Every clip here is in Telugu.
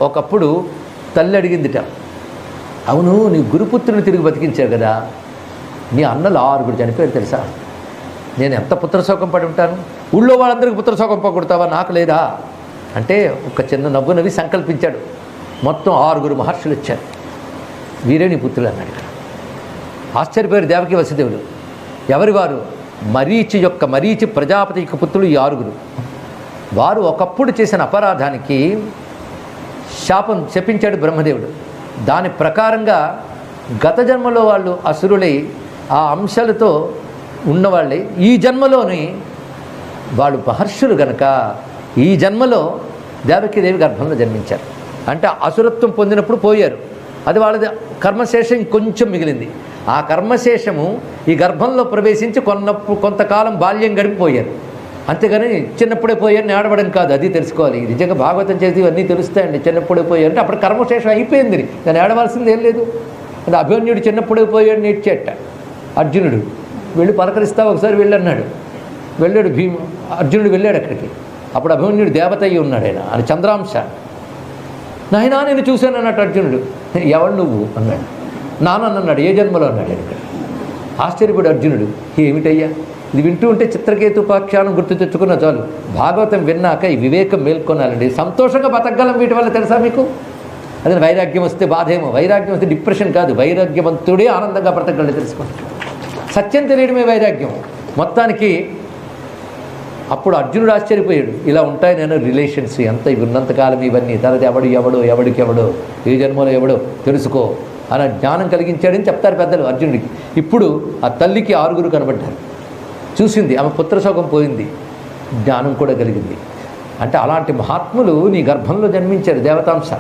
ఒకప్పుడు తల్లి అడిగిందిట, అవును నీ గురుపుత్రుని తిరిగి బతికించావు కదా, నీ అన్నలు 6 చనిపోయారు తెలుసా, నేను ఎంత పుత్రశోకం పడి ఉంటాను, ఊళ్ళో వాళ్ళందరికీ పుత్రశోకం పోగొడతావా, నాకు లేదా అంటే ఒక చిన్న నవ్వు నవ్వి సంకల్పించాడు. మొత్తం 6 మహర్షులు వచ్చారు. వీరే నీ పుత్రులు అన్నాడు. ఇక్కడ ఆశ్చర్యపోయారు దేవకి వసుదేవుడు. ఎవరి వారు? మరీచి ప్రజాపతి యొక్క పుత్రులు ఈ 6. వారు ఒకప్పుడు చేసిన అపరాధానికి శపించాడు బ్రహ్మదేవుడు. దాని ప్రకారంగా గత జన్మలో వాళ్ళు అసురులై ఆ అంశాలతో ఉన్నవాళ్ళే ఈ జన్మలోని వాళ్ళు మహర్షులు గనక ఈ జన్మలో దేవకీదేవి గర్భంలో జన్మించారు. అంటే అసురత్వం పొందినప్పుడు పోయారు, అది వాళ్ళది కర్మశేషం ఇంకొంచెం మిగిలింది. ఆ కర్మశేషము ఈ గర్భంలో ప్రవేశించి కొంతకాలం బాల్యం గడిపిపోయారు. అంతేగాని చిన్నప్పుడే పోయారని ఆడబడని కాదు, అది తెలుసుకోవాలి. నిజంగా భాగవతం చేసి ఇవన్నీ తెలుస్తాయండి. చిన్నప్పుడే పోయారంటే అప్పుడు కర్మశేషం అయిపోయింది, దాన్ని ఆడవలసింది ఏం లేదు. అంటే అభిమన్యుడు చిన్నప్పుడే పోయాడు నేర్చేట. అర్జునుడు వెళ్ళి పలకరిస్తావు ఒకసారి వెళ్ళన్నాడు, వెళ్ళాడు అర్జునుడు వెళ్ళాడు అక్కడికి. అప్పుడు అభిమన్యుడు దేవత అయ్యి ఉన్నాడు, ఆయన చంద్రాంశ. నాయనా నేను చూశాను అన్నట్టు అర్జునుడు. ఎవడు నువ్వు అన్నాడు. నాన్నన్నాడు. ఏ జన్మలో అన్నాడు ఇక్కడ. ఆశ్చర్యపడు అర్జునుడు, ఏమిటయ్యా ఇది వింటూ ఉంటే చిత్రకేతుపాఖ్యానం గుర్తు తెచ్చుకున్న చాలు. భాగవతం విన్నాక ఈ వివేకం మేల్కొనాలండి. సంతోషంగా బతకగలం వీటి వల్ల తెలుసా మీకు. అదే వైరాగ్యం వస్తే బాధేమో, వైరాగ్యం వస్తే డిప్రెషన్ కాదు, వైరాగ్యవంతుడే ఆనందంగా బ్రతకగలడు తెలుసుకోండి. సత్యం తెలియడమే వైరాగ్యం. మొత్తానికి అప్పుడు అర్జునుడు ఆశ్చర్యపోయాడు, ఇలా ఉంటాయి నేను రిలేషన్స్ ఎంత ఉన్నంతకాలం ఇవన్నీ, తర్వాత ఎవడికెవడో ఏ జన్మలో ఎవడో తెలుసుకో అలా జ్ఞానం కలిగించాడని చెప్తారు పెద్దలు అర్జునుడికి. ఇప్పుడు ఆ తల్లికి 6 కనబడ్డారు, చూసింది, ఆమె పుత్రశోకం పోయింది, జ్ఞానం కూడా కలిగింది. అంటే అలాంటి మహాత్ములు నీ గర్భంలో జన్మించారు, దేవతాంశ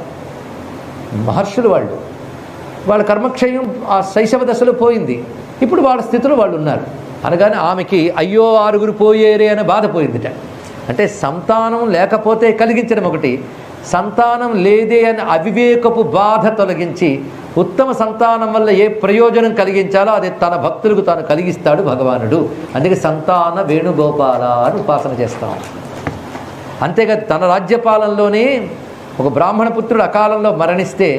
మహర్షులు. వాళ్ళ కర్మక్షయం ఆ శైశవ దశలో పోయింది, ఇప్పుడు వాళ్ళ స్థితిలో వాళ్ళు ఉన్నారు. అనగానే ఆమెకి అయ్యో 6 పోయేరే అనే బాధ పోయిందిట. అంటే సంతానం లేకపోతే కలిగించడం ఒకటి, సంతానం లేదే అని అవివేకపు బాధ తొలగించి ఉత్తమ సంతానం వల్ల ఏ ప్రయోజనం కలిగించాలో అది తన భక్తులకు తాను కలిగిస్తాడు భగవానుడు. అందుకే సంతాన వేణుగోపాల అని ఉపాసన చేస్తాం. అంతేగా తన రాజ్యపాలనలోనే ఒక బ్రాహ్మణ పుత్రుడు అకాలంలో మరణిస్తే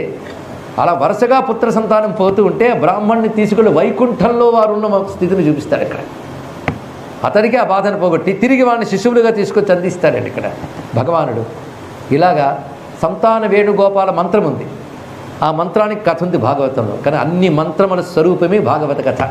అలా వరుసగా పుత్ర సంతానం పోతూ ఉంటే బ్రాహ్మణ్ణి తీసుకెళ్ళి వైకుంఠంలో వారు ఉన్న స్థితిని చూపిస్తాడు ఇక్కడ. అతనికి ఆ బాధను పోగొట్టి తిరిగి వాడిని శిశువులుగా తీసుకొచ్చి అందిస్తాడండి ఇక్కడ భగవానుడు. ఇలాగా సంతాన వేణుగోపాల మంత్రం ఉంది, ఆ మంత్రానికి కథ ఉంది భాగవతంలో. కానీ అన్ని మంత్రముల స్వరూపమే భాగవత కథ.